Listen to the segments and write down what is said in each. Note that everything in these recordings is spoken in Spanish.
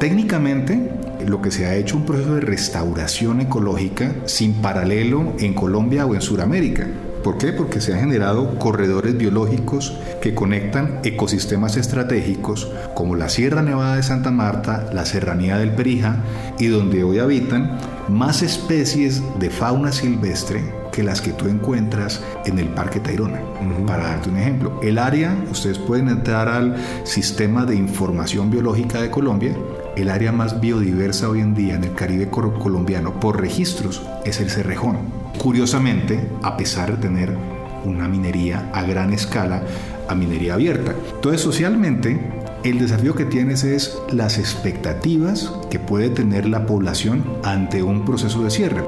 Técnicamente, lo que se ha hecho un proceso de restauración ecológica sin paralelo en Colombia o en Sudamérica. ¿Por qué? Porque se han generado corredores biológicos que conectan ecosistemas estratégicos como la Sierra Nevada de Santa Marta, la Serranía del Perijá, y donde hoy habitan más especies de fauna silvestre que las que tú encuentras en el Parque Tayrona. Para darte un ejemplo, el área, ustedes pueden entrar al Sistema de Información Biológica de Colombia, el área más biodiversa hoy en día en el Caribe colombiano por registros es el Cerrejón. Curiosamente, a pesar de tener una minería a gran escala, a minería abierta. Entonces, socialmente, el desafío que tienes es las expectativas que puede tener la población ante un proceso de cierre.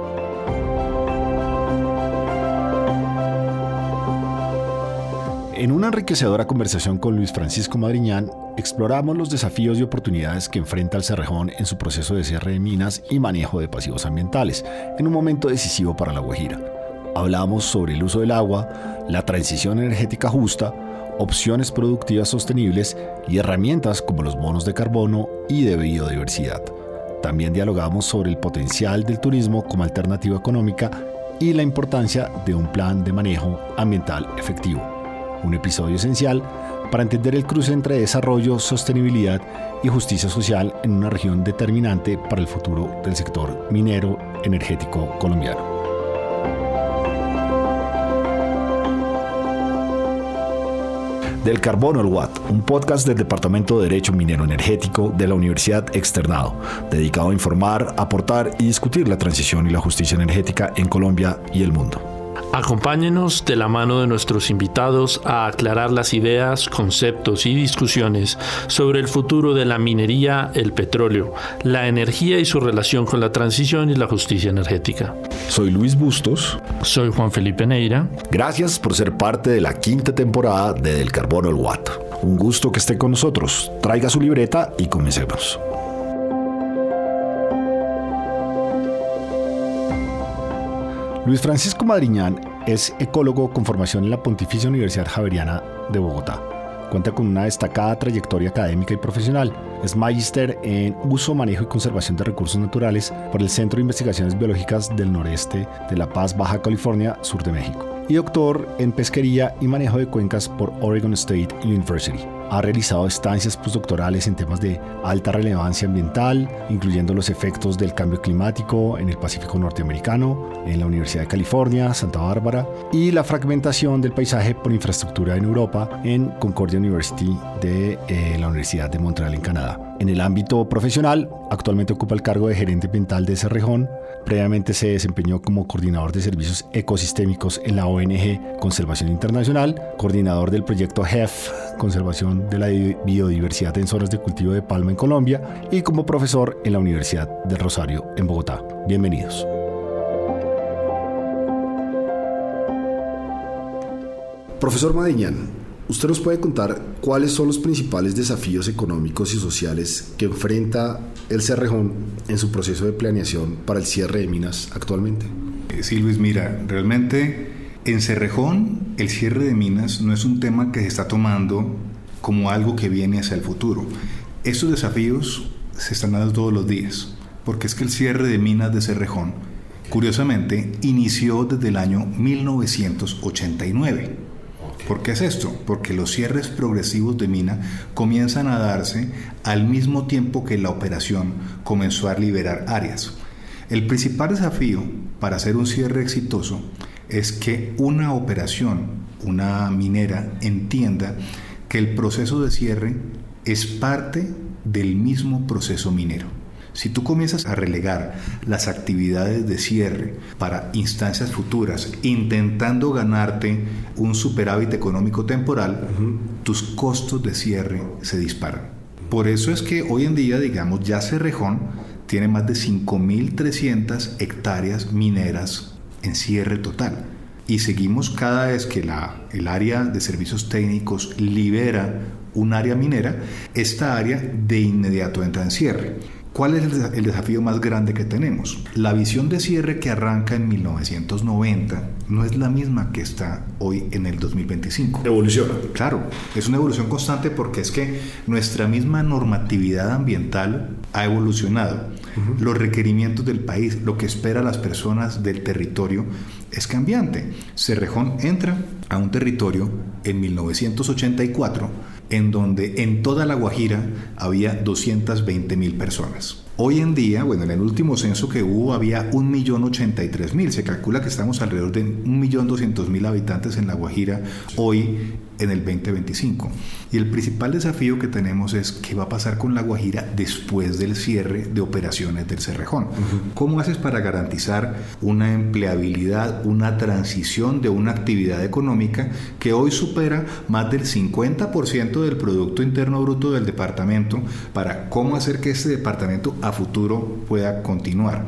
En una enriquecedora conversación con Luis Francisco Madriñán, exploramos los desafíos y oportunidades que enfrenta el Cerrejón en su proceso de cierre de minas y manejo de pasivos ambientales, en un momento decisivo para La Guajira. Hablamos sobre el uso del agua, la transición energética justa, opciones productivas sostenibles y herramientas como los bonos de carbono y de biodiversidad. También dialogamos sobre el potencial del turismo como alternativa económica y la importancia de un plan de manejo ambiental efectivo. Un episodio esencial para entender el cruce entre desarrollo, sostenibilidad y justicia social en una región determinante para el futuro del sector minero energético colombiano. Del Carbono al Watt, un podcast del Departamento de Derecho Minero Energético de la Universidad Externado, dedicado a informar, aportar y discutir la transición y la justicia energética en Colombia y el mundo. Acompáñenos de la mano de nuestros invitados a aclarar las ideas, conceptos y discusiones sobre el futuro de la minería, el petróleo, la energía y su relación con la transición y la justicia energética. Soy Luis Bustos. Soy Juan Felipe Neira. Gracias por ser parte de la 5ª temporada de Del Carbono al Watt. Un gusto que esté con nosotros. Traiga su libreta y comencemos. Luis Francisco Madriñán es ecólogo con formación en la Pontificia Universidad Javeriana de Bogotá. Cuenta con una destacada trayectoria académica y profesional. Es magíster en Uso, Manejo y Conservación de Recursos Naturales por el Centro de Investigaciones Biológicas del Noreste de La Paz, Baja California, sur de México. Y doctor en Pesquería y Manejo de Cuencas por Oregon State University. Ha realizado estancias postdoctorales en temas de alta relevancia ambiental, incluyendo los efectos del cambio climático en el Pacífico norteamericano, en la Universidad de California, Santa Bárbara, y la fragmentación del paisaje por infraestructura en Europa en Concordia University de la Universidad de Montreal en Canadá. En el ámbito profesional, actualmente ocupa el cargo de gerente ambiental de Cerrejón. Previamente se desempeñó como coordinador de servicios ecosistémicos en la ONG Conservación Internacional, coordinador del proyecto HEF, Conservación de la Biodiversidad en Zonas de Cultivo de Palma en Colombia, y como profesor en la Universidad del Rosario en Bogotá. Bienvenidos. Profesor Madriñán, ¿usted nos puede contar cuáles son los principales desafíos económicos y sociales que enfrenta el Cerrejón en su proceso de planeación para el cierre de minas actualmente? Sí, Luis, mira, realmente en Cerrejón el cierre de minas no es un tema que se está tomando como algo que viene hacia el futuro. Estos desafíos se están dando todos los días, porque es que el cierre de minas de Cerrejón, curiosamente, inició desde el año 1989. ¿Por qué es esto? Porque los cierres progresivos de mina comienzan a darse al mismo tiempo que la operación comenzó a liberar áreas. El principal desafío para hacer un cierre exitoso es que una operación, una minera, entienda que el proceso de cierre es parte del mismo proceso minero. Si tú comienzas a relegar las actividades de cierre para instancias futuras, intentando ganarte un superávit económico temporal, tus costos de cierre se disparan. Por eso es que hoy en día, digamos, ya Cerrejón tiene más de 5.300 hectáreas mineras en cierre total. Y seguimos cada vez que el área de servicios técnicos libera un área minera, esta área de inmediato entra en cierre. ¿Cuál es el desafío más grande que tenemos? La visión de cierre que arranca en 1990 no es la misma que está hoy en el 2025. Evoluciona. Claro, es una evolución constante porque es que nuestra misma normatividad ambiental ha evolucionado. Los requerimientos del país, lo que esperan las personas del territorio es cambiante. Cerrejón entra a un territorio en 1984 en donde en toda La Guajira había 220.000 personas. Hoy en día, en el último censo que hubo había 1.083.000. Se calcula que estamos alrededor de 1.200.000 habitantes en La Guajira hoy en el 2025. Y el principal desafío que tenemos es qué va a pasar con La Guajira después del cierre de operaciones del Cerrejón. ¿Cómo haces para garantizar una empleabilidad, una transición de una actividad económica que hoy supera más del 50% del Producto Interno Bruto del departamento, para cómo hacer que este departamento a futuro pueda continuar?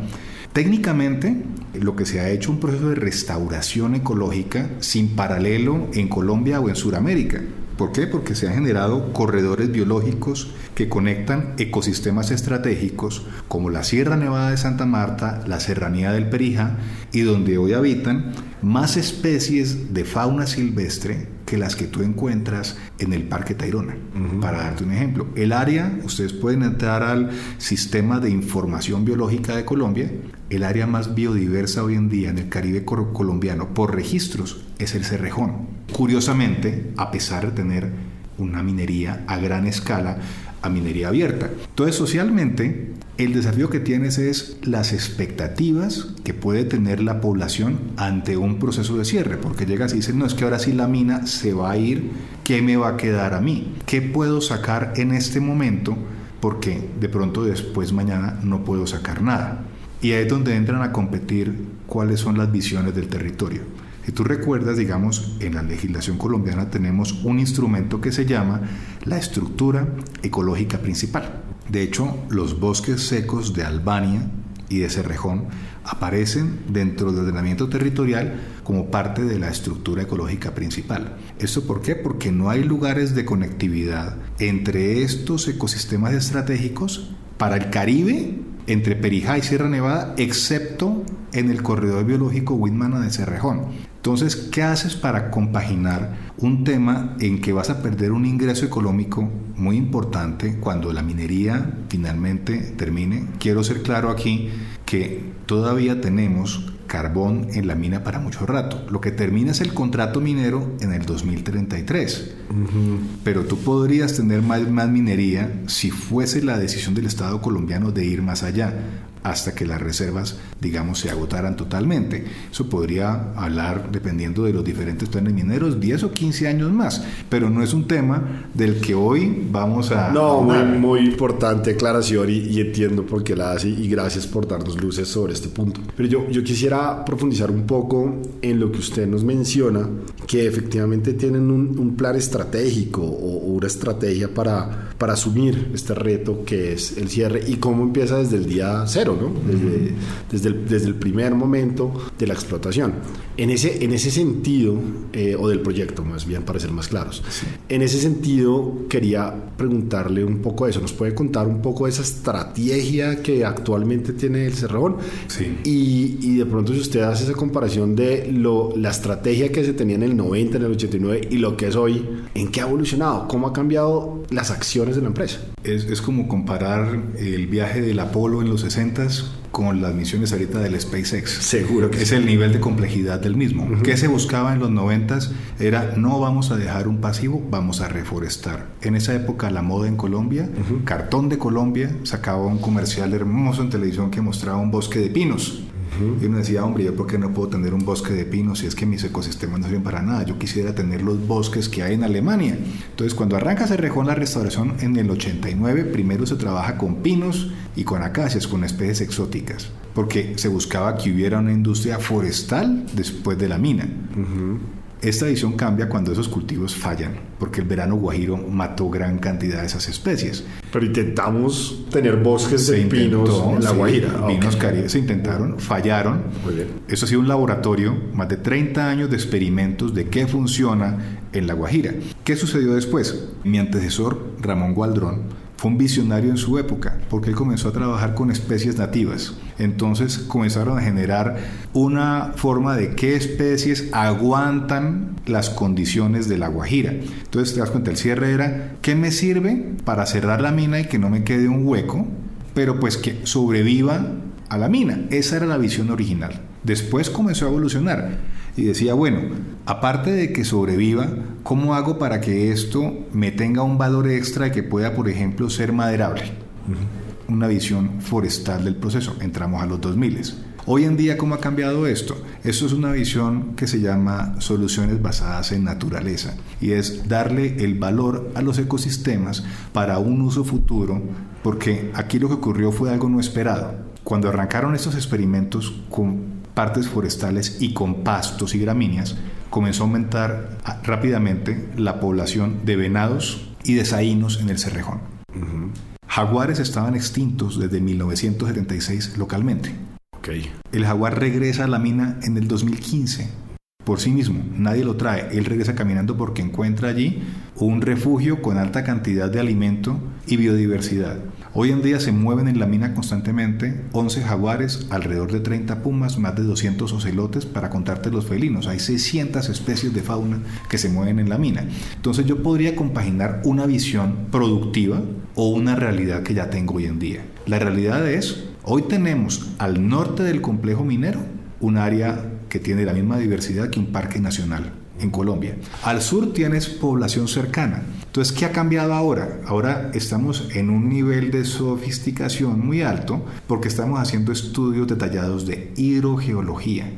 Técnicamente, lo que se ha hecho un proceso de restauración ecológica sin paralelo en Colombia o en Sudamérica. ¿Por qué? Porque se han generado corredores biológicos que conectan ecosistemas estratégicos como la Sierra Nevada de Santa Marta, la Serranía del Perijá, y donde hoy habitan más especies de fauna silvestre que las que tú encuentras en el Parque Tayrona. Para darte un ejemplo, el área, ustedes pueden entrar al Sistema de Información Biológica de Colombia, el área más biodiversa hoy en día en el Caribe colombiano por registros es el Cerrejón. Curiosamente, a pesar de tener una minería a gran escala, a minería abierta. Entonces, socialmente, el desafío que tienes es las expectativas que puede tener la población ante un proceso de cierre, porque llegas y dices, no, es que ahora sí la mina se va a ir, ¿qué me va a quedar a mí? ¿Qué puedo sacar en este momento? Porque de pronto después mañana no puedo sacar nada. Y ahí es donde entran a competir cuáles son las visiones del territorio. Si tú recuerdas, digamos, en la legislación colombiana tenemos un instrumento que se llama la estructura ecológica principal. De hecho, los bosques secos de Albania y de Cerrejón aparecen dentro del ordenamiento territorial como parte de la estructura ecológica principal. ¿Esto por qué? Porque no hay lugares de conectividad entre estos ecosistemas estratégicos para el Caribe, entre Perijá y Sierra Nevada, excepto en el corredor biológico Huitmana de Cerrejón. Entonces, ¿qué haces para compaginar un tema en que vas a perder un ingreso económico muy importante cuando la minería finalmente termine? Quiero ser claro aquí que todavía tenemos carbón en la mina para mucho rato. Lo que termina es el contrato minero en el 2033. Pero tú podrías tener más minería si fuese la decisión del Estado colombiano de ir más allá, hasta que las reservas, digamos, se agotaran totalmente. Eso podría hablar, dependiendo de los diferentes planes mineros, 10 o 15 años más, pero no es un tema del que hoy vamos a... No, muy importante aclaración y entiendo por qué la hace, y gracias por darnos luces sobre este punto. Pero yo quisiera profundizar un poco en lo que usted nos menciona, que efectivamente tienen un plan estratégico o una estrategia para asumir este reto que es el cierre, y cómo empieza desde el día cero, ¿no? Desde el primer momento de la explotación. En ese sentido, o del proyecto más bien, para ser más claros. Sí. En ese sentido, quería preguntarle un poco de eso. ¿Nos puede contar un poco de esa estrategia que actualmente tiene el Cerrejón? Sí. Y de pronto, si usted hace esa comparación de la estrategia que se tenía en el 90, en el 89 y lo que es hoy, ¿en qué ha evolucionado? ¿Cómo ha cambiado las acciones de la empresa? Es como comparar el viaje del Apolo en los 60s con las misiones ahorita del SpaceX. Seguro que es el nivel de complejidad del mismo. ¿Qué se buscaba en los 90s? Era, no vamos a dejar un pasivo, vamos a reforestar. En esa época, la moda en Colombia, Cartón de Colombia sacaba un comercial hermoso en televisión que mostraba un bosque de pinos. Y uno decía, hombre, ¿yo por qué no puedo tener un bosque de pinos si es que mis ecosistemas no sirven para nada? Yo quisiera tener los bosques que hay en Alemania. Entonces, cuando arranca Cerrejón la restauración en el 89, primero se trabaja con pinos y con acacias, con especies exóticas, porque se buscaba que hubiera una industria forestal después de la mina. Esta visión cambia cuando esos cultivos fallan, porque el verano guajiro mató gran cantidad de esas especies. Pero intentamos tener bosques de pinos en la Guajira. Pinos caribe se intentaron, fallaron. Muy bien. Eso ha sido un laboratorio, más de 30 años de experimentos de qué funciona en la Guajira. ¿Qué sucedió después? Mi antecesor, Ramón Gualdrón, fue un visionario en su época, porque él comenzó a trabajar con especies nativas. Entonces comenzaron a generar una forma de qué especies aguantan las condiciones de la Guajira. Entonces te das cuenta, el cierre era, ¿qué me sirve para cerrar la mina y que no me quede un hueco, pero pues que sobreviva a la mina? Esa era la visión original. Después comenzó a evolucionar y decía, bueno, aparte de que sobreviva, ¿cómo hago para que esto me tenga un valor extra y que pueda, por ejemplo, ser maderable? Una visión forestal del proceso. Entramos a los 2000. Hoy en día, ¿cómo ha cambiado esto? Esto es una visión que se llama soluciones basadas en naturaleza, y es darle el valor a los ecosistemas para un uso futuro, porque aquí lo que ocurrió fue algo no esperado. Cuando arrancaron estos experimentos con partes forestales y con pastos y gramíneas, comenzó a aumentar rápidamente la población de venados y de saínos en el Cerrejón. Jaguares estaban extintos desde 1976 localmente. El jaguar regresa a la mina en el 2015 por sí mismo, nadie lo trae, él regresa caminando porque encuentra allí un refugio con alta cantidad de alimento y biodiversidad. Hoy en día se mueven en la mina constantemente 11 jaguares, alrededor de 30 pumas, más de 200 ocelotes, para contarte los felinos. Hay 600 especies de fauna que se mueven en la mina. Entonces yo podría compaginar una visión productiva o una realidad que ya tengo hoy en día. La realidad es, hoy tenemos al norte del complejo minero un área que tiene la misma diversidad que un parque nacional en Colombia. Al sur tienes población cercana. Entonces, ¿qué ha cambiado ahora? Ahora estamos en un nivel de sofisticación muy alto porque estamos haciendo estudios detallados de hidrogeología.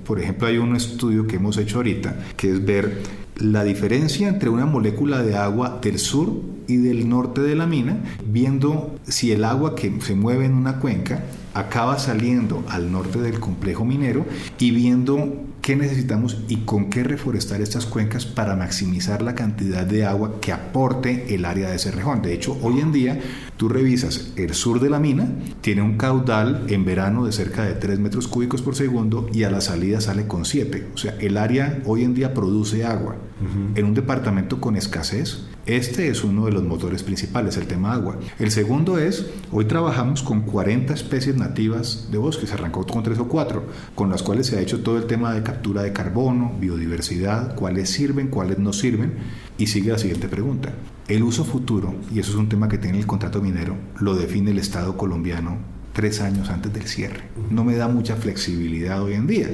Por ejemplo, hay un estudio que hemos hecho ahorita que es ver la diferencia entre una molécula de agua del sur y del norte de la mina, viendo si el agua que se mueve en una cuenca acaba saliendo al norte del complejo minero y viendo qué necesitamos y con qué reforestar estas cuencas para maximizar la cantidad de agua que aporte el área de Cerrejón. De hecho, hoy en día tú revisas el sur de la mina, tiene un caudal en verano de cerca de 3 metros cúbicos por segundo y a la salida sale con 7. O sea, el área hoy en día produce agua. En un departamento con escasez, este es uno de los motores principales, el tema agua. El segundo es, hoy trabajamos con 40 especies nativas de bosque, se arrancó con 3 o 4, con las cuales se ha hecho todo el tema de captura de carbono, biodiversidad, cuáles sirven, cuáles no sirven, y sigue la siguiente pregunta. El uso futuro, y eso es un tema que tiene el contrato minero, lo define el Estado colombiano 3 años antes del cierre. No me da mucha flexibilidad hoy en día.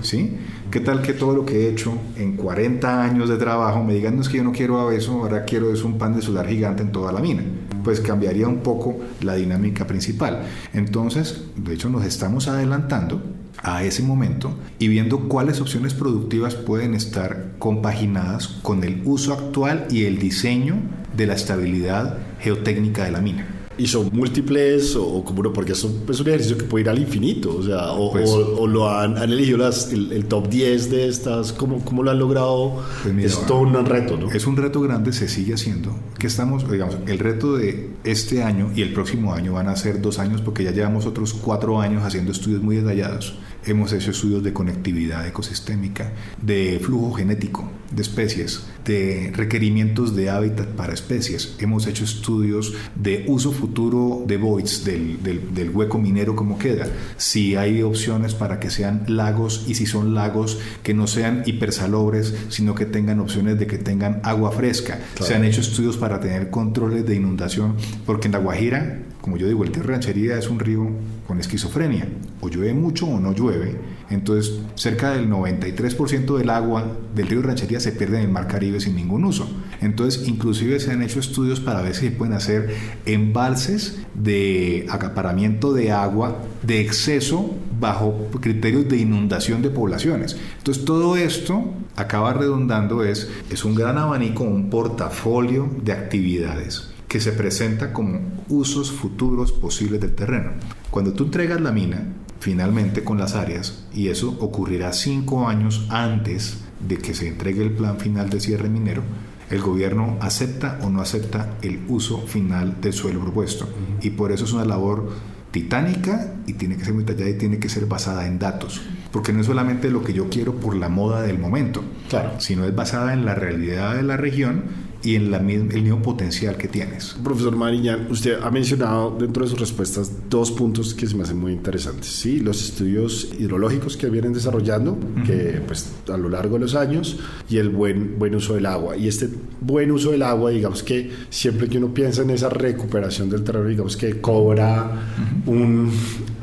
¿Sí? ¿Qué tal que todo lo que he hecho en 40 años de trabajo me digan, no, es que yo no quiero eso, ahora quiero es un pan de sudar gigante en toda la mina? Pues cambiaría un poco la dinámica principal. Entonces, de hecho, nos estamos adelantando a ese momento y viendo cuáles opciones productivas pueden estar compaginadas con el uso actual y el diseño de la estabilidad geotécnica de la mina. ¿Y son múltiples o como no? Porque es un ejercicio que puede ir al infinito, o sea, o lo han elegido el top 10 de estas, ¿cómo lo han logrado? Pues mira, es todo un reto, ¿no? Es un reto grande, se sigue haciendo. Que estamos, digamos, el reto de este año y el próximo año van a ser 2 años porque ya llevamos otros 4 años haciendo estudios muy detallados. Hemos hecho estudios de conectividad ecosistémica, de flujo genético de especies, de requerimientos de hábitat para especies. Hemos hecho estudios de uso futuro de voids, del hueco minero, cómo queda. Si hay opciones para que sean lagos y si son lagos que no sean hipersalobres, sino que tengan opciones de que tengan agua fresca. Claro. Se han hecho estudios para tener controles de inundación, porque en La Guajira, como yo digo, el río Ranchería es un río con esquizofrenia. O llueve mucho o no llueve. Entonces, cerca del 93% del agua del río Ranchería se pierde en el Mar Caribe sin ningún uso. Entonces, inclusive se han hecho estudios para ver si se pueden hacer embalses de acaparamiento de agua de exceso bajo criterios de inundación de poblaciones. Entonces, todo esto acaba redundando es un gran abanico, un portafolio de actividades que se presenta como usos futuros posibles del terreno. Cuando tú entregas la mina, finalmente con las áreas, y eso ocurrirá 5 años antes de que se entregue el plan final de cierre minero, el gobierno acepta o no acepta el uso final del suelo propuesto. Y por eso es una labor titánica y tiene que ser muy detallada y tiene que ser basada en datos, porque no es solamente lo que yo quiero por la moda del momento, claro, sino es basada en la realidad de la región y en el mismo potencial que tienes. Profesor Madriñán, usted ha mencionado dentro de sus respuestas 2 puntos que se me hacen muy interesantes. Sí, los estudios hidrológicos que vienen desarrollando, que pues a lo largo de los años, y el buen uso del agua. Y este buen uso del agua, digamos que siempre que uno piensa en esa recuperación del terreno, digamos que cobra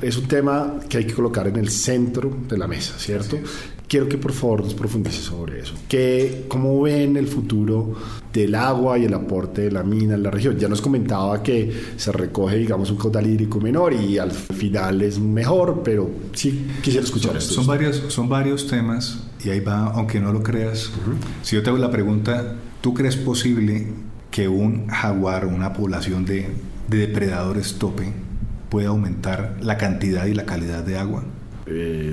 es un tema que hay que colocar en el centro de la mesa, ¿cierto? Sí. Quiero que por favor nos profundice sobre eso. ¿Cómo ven el futuro del agua y el aporte de la mina en la región? Ya nos comentaba que se recoge, digamos, un caudal hídrico menor y al final es mejor, pero sí quisiera escuchar esto. Son varios temas y ahí va, aunque no lo creas. Si yo te hago la pregunta, ¿tú crees posible que un jaguar o una población de depredadores tope pueda aumentar la cantidad y la calidad de agua?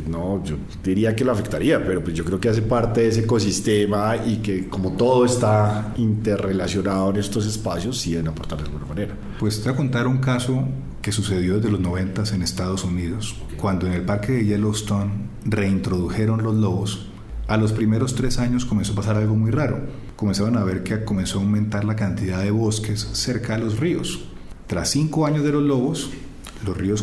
No, yo diría que lo afectaría, pero pues yo creo que hace parte de ese ecosistema y que como todo está interrelacionado en estos espacios, sí deben aportar de alguna manera. Pues te voy a contar un caso que sucedió desde los 90 en Estados Unidos, cuando en el parque de Yellowstone reintrodujeron los lobos. A los primeros 3 años comenzó a pasar algo muy raro. Comenzaron a ver que comenzó a aumentar la cantidad de bosques cerca de los ríos. Tras 5 años de los lobos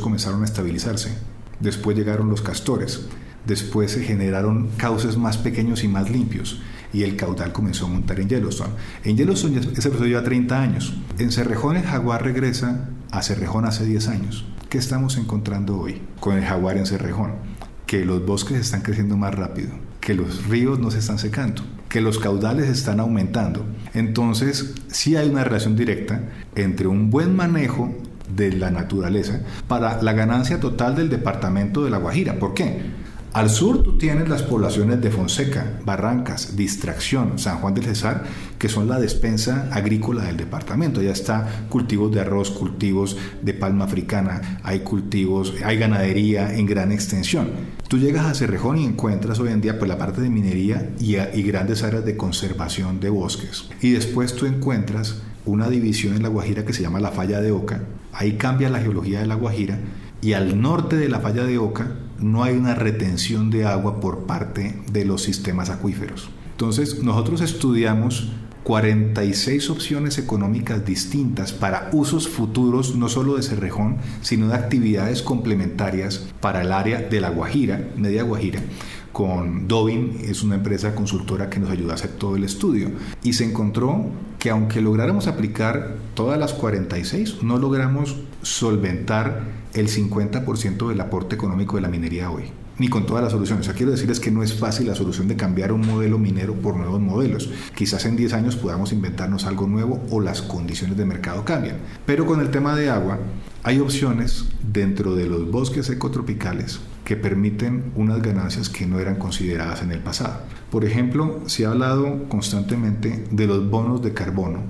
comenzaron a estabilizarse. Después llegaron los castores. Después se generaron cauces más pequeños y más limpios. Y el caudal comenzó a montar en Yellowstone. En Yellowstone ese proceso lleva 30 años. En Cerrejón el jaguar regresa a Cerrejón hace 10 años. ¿Qué estamos encontrando hoy con el jaguar en Cerrejón? Que los bosques están creciendo más rápido, que los ríos no se están secando, que los caudales están aumentando. Entonces, sí hay una relación directa entre un buen manejo de la naturaleza para la ganancia total del departamento de La Guajira. ¿Por qué? Al sur tú tienes las poblaciones de Fonseca, Barrancas, Distracción, San Juan del Cesar, que son la despensa agrícola del departamento. Ya está cultivos de arroz, cultivos de palma africana, hay ganadería en gran extensión. Tú llegas a Cerrejón y encuentras hoy en día pues la parte de minería y grandes áreas de conservación de bosques. Y después tú encuentras una división en La Guajira que se llama la Falla de Oca. Ahí cambia la geología de La Guajira y al norte de la Falla de Oca no hay una retención de agua por parte de los sistemas acuíferos. Entonces nosotros estudiamos 46 opciones económicas distintas para usos futuros, no solo de Cerrejón, sino de actividades complementarias para el área de La Guajira, Media Guajira, con Dovin, es una empresa consultora que nos ayuda a hacer todo el estudio. Y se encontró que aunque lográramos aplicar todas las 46, no logramos solventar el 50% del aporte económico de la minería hoy, ni con todas las soluciones. O sea, quiero decirles que no es fácil la solución de cambiar un modelo minero por nuevos modelos. Quizás en 10 años podamos inventarnos algo nuevo o las condiciones de mercado cambian. Pero con el tema de agua, hay opciones dentro de los bosques ecotropicales que permiten unas ganancias que no eran consideradas en el pasado. Por ejemplo, se ha hablado constantemente de los bonos de carbono.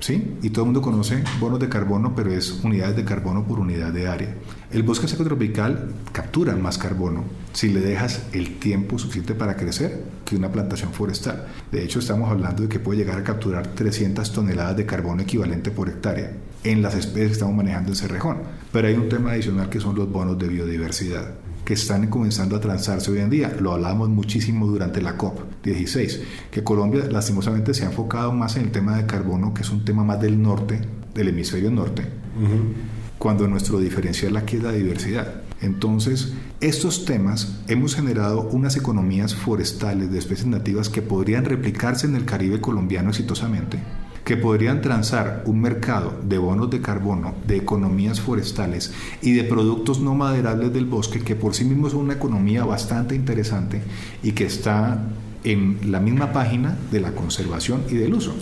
Sí, y todo el mundo conoce bonos de carbono, pero es unidades de carbono por unidad de área. El bosque secotropical captura más carbono si le dejas el tiempo suficiente para crecer que una plantación forestal. De hecho, estamos hablando de que puede llegar a capturar 300 toneladas de carbono equivalente por hectárea en las especies que estamos manejando en Cerrejón. Pero hay un tema adicional que son los bonos de biodiversidad, que están comenzando a transarse hoy en día. Lo hablábamos muchísimo durante la COP16, que Colombia lastimosamente se ha enfocado más en el tema de carbono, que es un tema más del norte, del hemisferio norte, cuando nuestro diferencial aquí es la diversidad. Entonces, estos temas hemos generado unas economías forestales de especies nativas que podrían replicarse en el Caribe colombiano exitosamente, que podrían transar un mercado de bonos de carbono, de economías forestales y de productos no maderables del bosque, que por sí mismos son una economía bastante interesante y que está en la misma página de la conservación y del uso.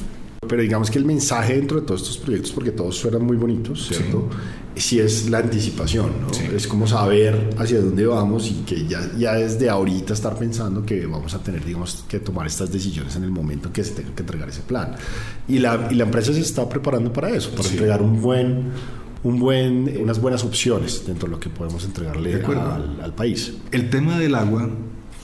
Pero digamos que el mensaje dentro de todos estos proyectos, porque todos suenan muy bonitos, ¿cierto? Sí es la anticipación, ¿no? Sí. Es como saber hacia dónde vamos y que ya desde ahorita estar pensando que vamos a tener, digamos, que tomar estas decisiones en el momento que se tenga que entregar ese plan. Y la empresa se está preparando para eso, para entregar unas buenas opciones dentro de lo que podemos entregarle al país. El tema del agua,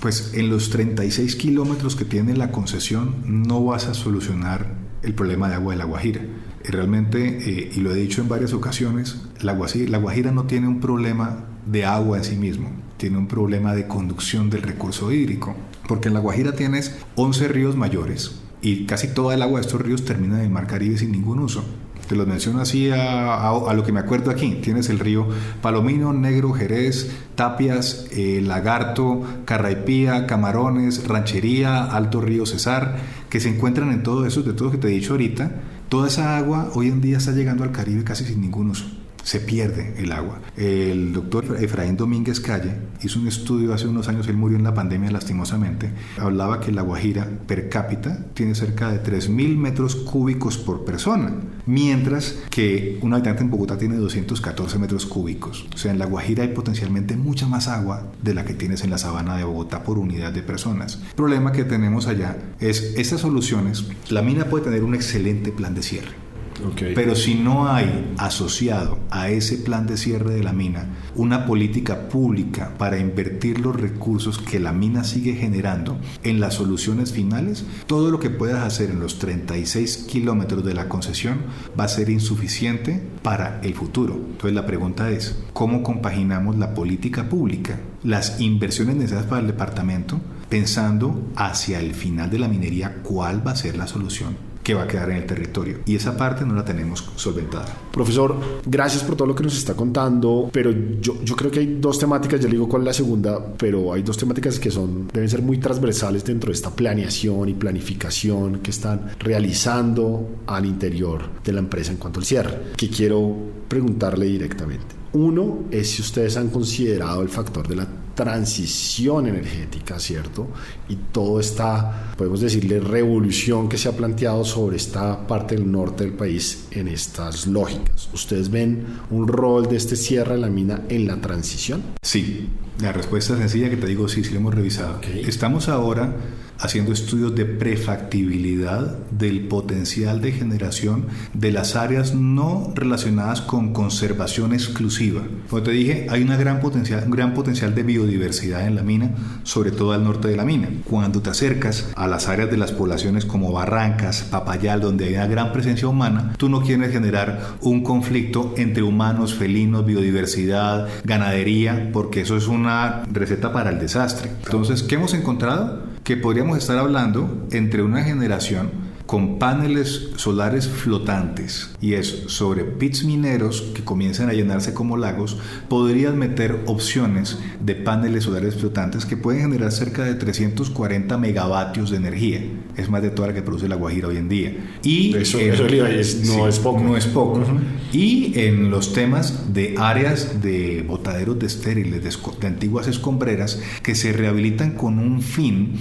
pues en los 36 kilómetros que tiene la concesión no vas a solucionar el problema de agua de La Guajira. Realmente, y lo he dicho en varias ocasiones, La Guajira no tiene un problema de agua en sí mismo, tiene un problema de conducción del recurso hídrico, porque en La Guajira tienes 11 ríos mayores y casi toda el agua de estos ríos termina en el Mar Caribe sin ningún uso. Te los menciono así a lo que me acuerdo aquí. Tienes el río Palomino, Negro, Jerez, Tapias, Lagarto, Carraipía, Camarones, Ranchería, Alto Río Cesar, que se encuentran en todo eso, de todo lo que te he dicho ahorita. Toda esa agua hoy en día está llegando al Caribe casi sin ningún uso. Se pierde el agua. El doctor Efraín Domínguez Calle hizo un estudio hace unos años, él murió en la pandemia lastimosamente, hablaba que la Guajira per cápita tiene cerca de 3.000 metros cúbicos por persona, mientras que un habitante en Bogotá tiene 214 metros cúbicos. O sea, en la Guajira hay potencialmente mucha más agua de la que tienes en la sabana de Bogotá por unidad de personas. El problema que tenemos allá es estas soluciones. La mina puede tener un excelente plan de cierre. Okay. Pero si no hay asociado a ese plan de cierre de la mina una política pública para invertir los recursos que la mina sigue generando en las soluciones finales, todo lo que puedas hacer en los 36 kilómetros de la concesión va a ser insuficiente para el futuro. Entonces la pregunta es, ¿cómo compaginamos la política pública, las inversiones necesarias para el departamento, pensando hacia el final de la minería cuál va a ser la solución que va a quedar en el territorio? Y esa parte no la tenemos solventada. Profesor, gracias por todo lo que nos está contando, pero yo creo que hay dos temáticas, ya le digo cuál es la segunda, pero hay dos temáticas que deben ser muy transversales dentro de esta planeación y planificación que están realizando al interior de la empresa en cuanto al cierre, que quiero preguntarle directamente. Uno es si ustedes han considerado el factor de la transición energética, ¿cierto? Y toda esta, podemos decirle, revolución que se ha planteado sobre esta parte del norte del país en estas lógicas. ¿Ustedes ven un rol de este cierre de la mina en la transición? Sí, la respuesta es sencilla, que te digo, sí lo hemos revisado. Okay. Estamos ahora haciendo estudios de prefactibilidad del potencial de generación de las áreas no relacionadas con conservación exclusiva. Como te dije, hay un gran potencial de biodiversidad en la mina, sobre todo al norte de la mina. Cuando te acercas a las áreas de las poblaciones como Barrancas, Papayal, donde hay una gran presencia humana, tú no quieres generar un conflicto entre humanos, felinos, biodiversidad, ganadería, porque eso es una receta para el desastre. Entonces, ¿qué hemos encontrado? Que podríamos estar hablando entre una generación con paneles solares flotantes, y es sobre pits mineros que comienzan a llenarse como lagos. Podrías meter opciones de paneles solares flotantes que pueden generar cerca de 340 megavatios de energía. Es más de toda la que produce la Guajira hoy en día. Y eso no es poco. No es poco. Uh-huh. Y en los temas de áreas de botaderos de estériles, de antiguas escombreras, que se rehabilitan con un fin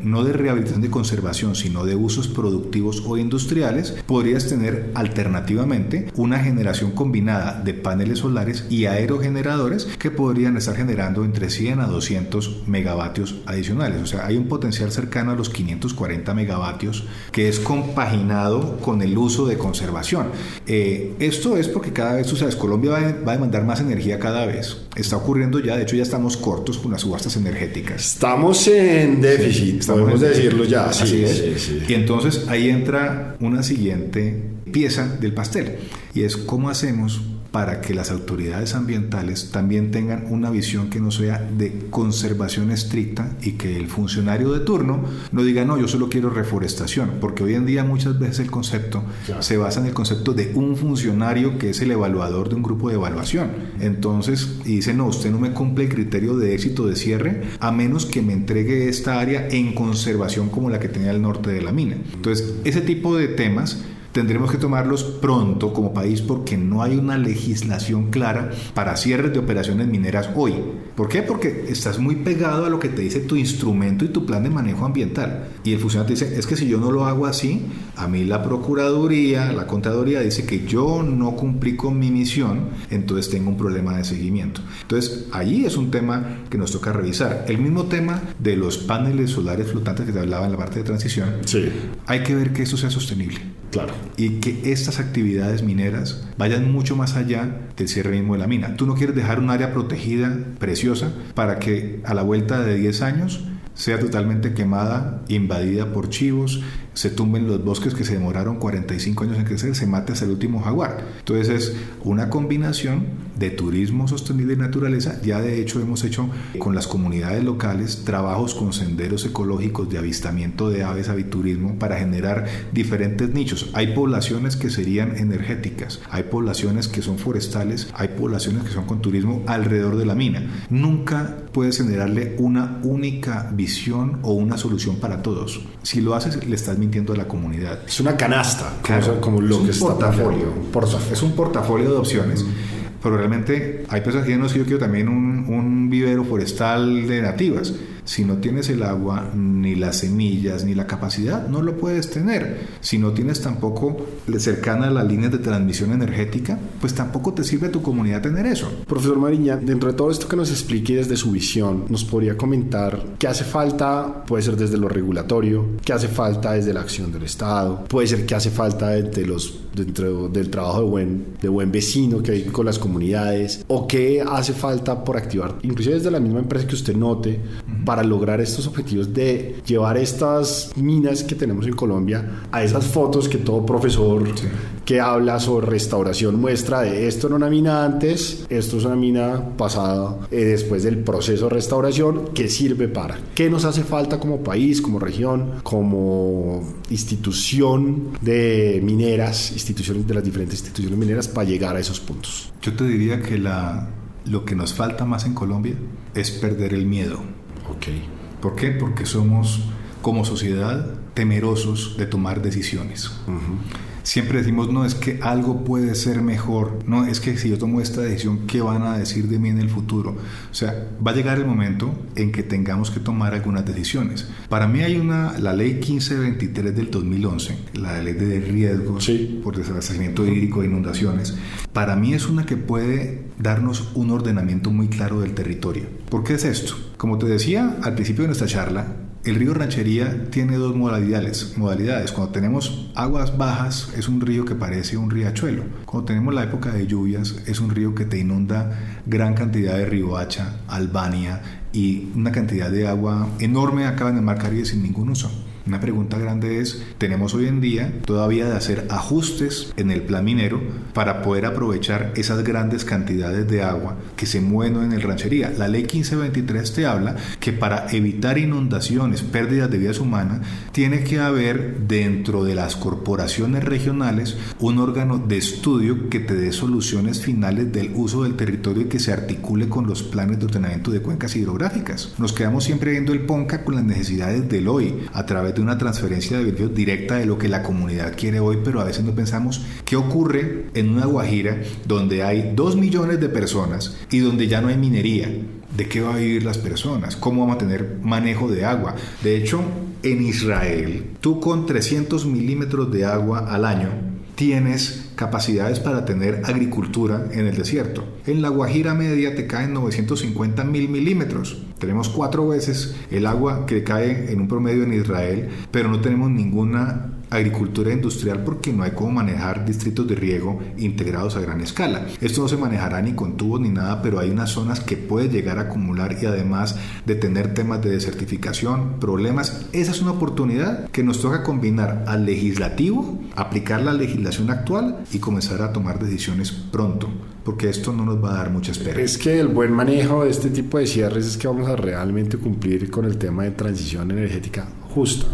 no de rehabilitación de conservación, sino de usos productivos o industriales, podrías tener alternativamente una generación combinada de paneles solares y aerogeneradores que podrían estar generando entre 100 a 200 megavatios adicionales. O sea, hay un potencial cercano a los 540 megavatios que es compaginado con el uso de conservación. Esto es porque cada vez, tú sabes, Colombia va a demandar más energía cada vez. Está ocurriendo ya, de hecho ya estamos cortos con las subastas energéticas. Estamos en déficit, sí, podemos decirlo ya. Así es. Sí. Y entonces ahí entra una siguiente pieza del pastel, y es cómo hacemos para que las autoridades ambientales también tengan una visión que no sea de conservación estricta, y que el funcionario de turno no diga, no, yo solo quiero reforestación, porque hoy en día muchas veces el concepto se basa en el concepto de un funcionario que es el evaluador de un grupo de evaluación. Entonces, y dice, no, usted no me cumple el criterio de éxito de cierre a menos que me entregue esta área en conservación como la que tenía el norte de la mina. Entonces, ese tipo de temas tendremos que tomarlos pronto como país, porque no hay una legislación clara para cierres de operaciones mineras hoy. ¿Por qué? Porque estás muy pegado a lo que te dice tu instrumento y tu plan de manejo ambiental. Y el funcionario te dice, es que si yo no lo hago así, a mí la Procuraduría, la Contraloría dice que yo no cumplí con mi misión, entonces tengo un problema de seguimiento. Entonces, allí es un tema que nos toca revisar. El mismo tema de los paneles solares flotantes que te hablaba en la parte de transición. Sí. Hay que ver que esto sea sostenible. Claro. Y que estas actividades mineras vayan mucho más allá del cierre mismo de la mina. Tú no quieres dejar un área protegida, preciosa, para que a la vuelta de 10 años sea totalmente quemada, invadida por chivos, se tumben los bosques que se demoraron 45 años en crecer, se mate hasta el último jaguar. Entonces es una combinación de turismo sostenible y naturaleza. Ya de hecho hemos hecho con las comunidades locales trabajos con senderos ecológicos de avistamiento de aves, aviturismo, para generar diferentes nichos. Hay poblaciones que serían energéticas, hay poblaciones que son forestales, hay poblaciones que son con turismo alrededor de la mina. Nunca puedes generarle una única visión o una solución para todos. Si lo haces, le estás mintiendo a la comunidad. Es una canasta, claro, como lo que es un está portafolio. Es un portafolio de opciones. Pero realmente hay personas que dicen, no, si yo quiero también un vivero forestal de nativas. Si no tienes el agua, ni las semillas, ni la capacidad, no lo puedes tener. Si no tienes tampoco cercana a las líneas de transmisión energética, pues tampoco te sirve a tu comunidad tener eso. Profesor Mariñán, dentro de todo esto que nos explique desde su visión, ¿nos podría comentar qué hace falta? Puede ser desde lo regulatorio, qué hace falta desde la acción del Estado, puede ser qué hace falta dentro del trabajo de buen vecino que hay con las comunidades, o qué hace falta por activar, inclusive desde la misma empresa que usted note, para lograr estos objetivos de llevar estas minas que tenemos en Colombia a esas fotos que todo profesor que habla sobre restauración muestra de esto era una mina antes, esto es una mina pasada, después del proceso de restauración, ¿qué sirve para? ¿Qué nos hace falta como país, como región, como institución de mineras, instituciones de las diferentes instituciones mineras para llegar a esos puntos? Yo te diría que lo que nos falta más en Colombia es perder el miedo. Okay. ¿Por qué? Porque somos, como sociedad, temerosos de tomar decisiones. Siempre decimos, no, es que algo puede ser mejor. No, es que si yo tomo esta decisión, ¿qué van a decir de mí en el futuro? O sea, va a llegar el momento en que tengamos que tomar algunas decisiones. Para mí hay la ley 1523 del 2011, la ley de riesgos por desabastecimiento hídrico e inundaciones. Para mí es una que puede darnos un ordenamiento muy claro del territorio. ¿Por qué es esto? Como te decía al principio de nuestra charla, el río Ranchería tiene dos modalidades. Cuando tenemos aguas bajas, es un río que parece un riachuelo. Cuando tenemos la época de lluvias, es un río que te inunda gran cantidad de Riohacha, Albania y una cantidad de agua enorme acá en el Mar Caribe sin ningún uso. Una pregunta grande es, tenemos hoy en día todavía de hacer ajustes en el plan minero para poder aprovechar esas grandes cantidades de agua que se mueven en el Ranchería. La ley 1523 te habla que para evitar inundaciones, pérdidas de vidas humanas, tiene que haber dentro de las corporaciones regionales un órgano de estudio que te dé soluciones finales del uso del territorio y que se articule con los planes de ordenamiento de cuencas hidrográficas. Nos quedamos siempre viendo el PONCA con las necesidades del hoy, a través de una transferencia de beneficios directa de lo que la comunidad quiere hoy, pero a veces no pensamos qué ocurre en una Guajira donde hay 2 millones de personas y donde ya no hay minería. ¿De qué va a vivir las personas? ¿Cómo vamos a tener manejo de agua? De hecho, en Israel, tú con 300 milímetros de agua al año tienes capacidades para tener agricultura en el desierto. En la Guajira media te caen 950 mil milímetros. Tenemos 4 veces el agua que cae en un promedio en Israel, pero no tenemos ninguna agricultura industrial porque no hay cómo manejar distritos de riego integrados a gran escala. Esto no se manejará ni con tubos ni nada, pero hay unas zonas que puede llegar a acumular y además de tener temas de desertificación, problemas. Esa es una oportunidad que nos toca combinar al legislativo, aplicar la legislación actual y comenzar a tomar decisiones pronto, porque esto no nos va a dar mucha espera. Es que el buen manejo de este tipo de cierres es que vamos a realmente cumplir con el tema de transición energética justa,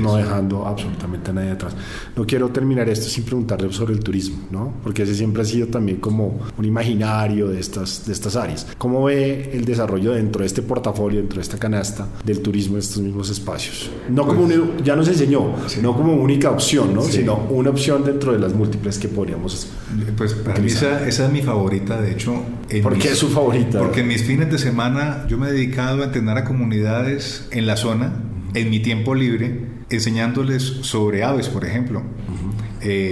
no dejando absolutamente a nadie atrás. No quiero terminar esto sin preguntarle sobre el turismo, ¿no? Porque ese siempre ha sido también como un imaginario de estas áreas. ¿Cómo ve el desarrollo dentro de este portafolio, dentro de esta canasta del turismo en estos mismos espacios? No como ya nos enseñó, no como única opción, ¿no? Sino una opción dentro de las múltiples que podríamos pues para mí esa es mi favorita, de hecho. ¿Por qué es su favorita? Porque en mis fines de semana yo me he dedicado a entrenar a comunidades en la zona, en mi tiempo libre, enseñándoles sobre aves, por ejemplo,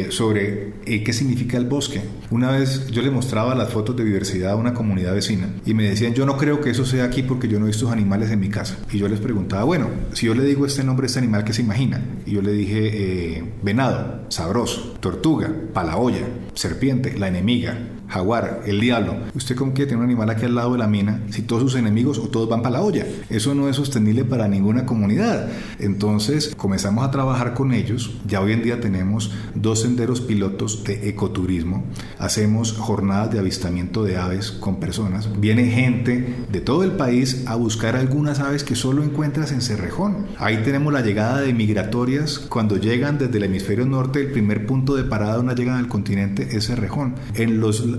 sobre qué significa el bosque. Una vez yo le mostraba las fotos de diversidad a una comunidad vecina y me decían, yo no creo que eso sea aquí porque yo no he visto animales en mi casa. Y yo les preguntaba, bueno, si yo le digo este nombre, este animal, ¿qué se imagina? Y yo le dije, venado. sabroso, tortuga, pa' la olla, serpiente, la enemiga, jaguar, el diablo. ¿Usted cómo quiere tener un animal aquí al lado de la mina si todos sus enemigos o todos van para la olla? Eso no es sostenible para ninguna comunidad. Entonces comenzamos a trabajar con ellos. Ya hoy en día tenemos 2 senderos pilotos de ecoturismo. Hacemos jornadas de avistamiento de aves con personas. Viene gente de todo el país a buscar algunas aves que solo encuentras en Cerrejón. Ahí tenemos la llegada de migratorias. Cuando llegan desde el hemisferio norte, el primer punto de parada donde llegan al continente es Cerrejón.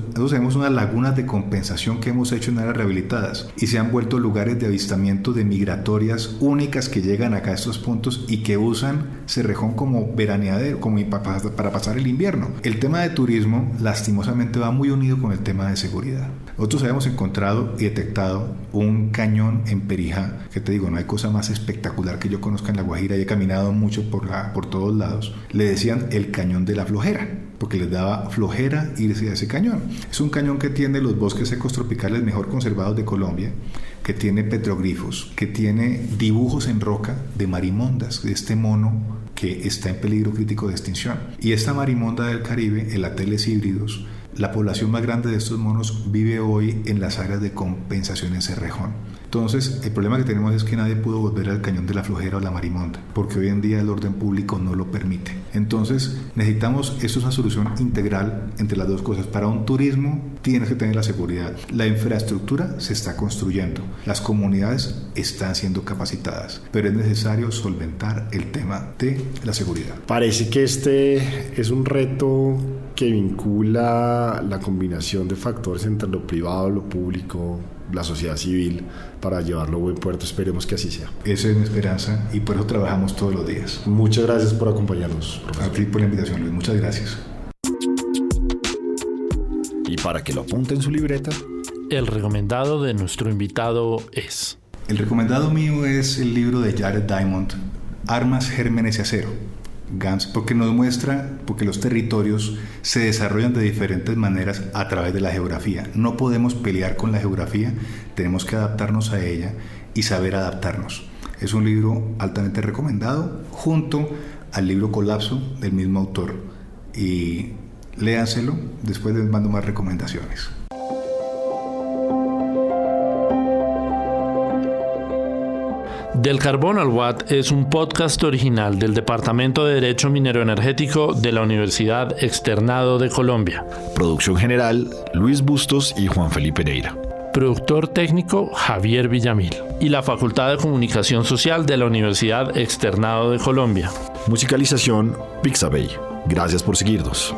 Nosotros tenemos unas lagunas de compensación que hemos hecho en áreas rehabilitadas y se han vuelto lugares de avistamiento de migratorias únicas que llegan acá a estos puntos y que usan Cerrejón como veraneadero, como para pasar el invierno. El tema de turismo lastimosamente va muy unido con el tema de seguridad. Nosotros habíamos encontrado y detectado un cañón en Perijá, que te digo, no hay cosa más espectacular que yo conozca en La Guajira y he caminado mucho por todos lados. Le decían el cañón de la flojera, porque les daba flojera irse a ese cañón. Es un cañón que tiene los bosques secos tropicales mejor conservados de Colombia, que tiene petroglifos, que tiene dibujos en roca de marimondas, de este mono que está en peligro crítico de extinción. Y esta marimonda del Caribe, el Ateles híbridos, la población más grande de estos monos vive hoy en las áreas de compensación en Cerrejón. Entonces, el problema que tenemos es que nadie pudo volver al cañón de la flojera o la marimonda, porque hoy en día el orden público no lo permite. Entonces, necesitamos, esto es una solución integral entre las dos cosas. Para un turismo tienes que tener la seguridad. La infraestructura se está construyendo. Las comunidades están siendo capacitadas, pero es necesario solventar el tema de la seguridad. Parece que este es un reto que vincula la combinación de factores entre lo privado, lo público, la sociedad civil, para llevarlo a buen puerto. Esperemos que así sea. Esa es mi esperanza y por eso trabajamos todos los días. Muchas gracias por acompañarnos, profesor. A ti por la invitación, Luis. Muchas gracias. Y para que lo apunte en su libreta, el recomendado de nuestro invitado es... El recomendado mío es el libro de Jared Diamond, Armas, Gérmenes y Acero. GANS, porque nos muestra, porque los territorios se desarrollan de diferentes maneras a través de la geografía. No podemos pelear con la geografía, tenemos que adaptarnos a ella y saber adaptarnos. Es un libro altamente recomendado, junto al libro Colapso del mismo autor. Y léanselo, después les mando más recomendaciones. Del Carbón al Watt es un podcast original del Departamento de Derecho Minero Energético de la Universidad Externado de Colombia. Producción general, Luis Bustos y Juan Felipe Neira. Productor técnico, Javier Villamil. Y la Facultad de Comunicación Social de la Universidad Externado de Colombia. Musicalización, Pixabay. Gracias por seguirnos.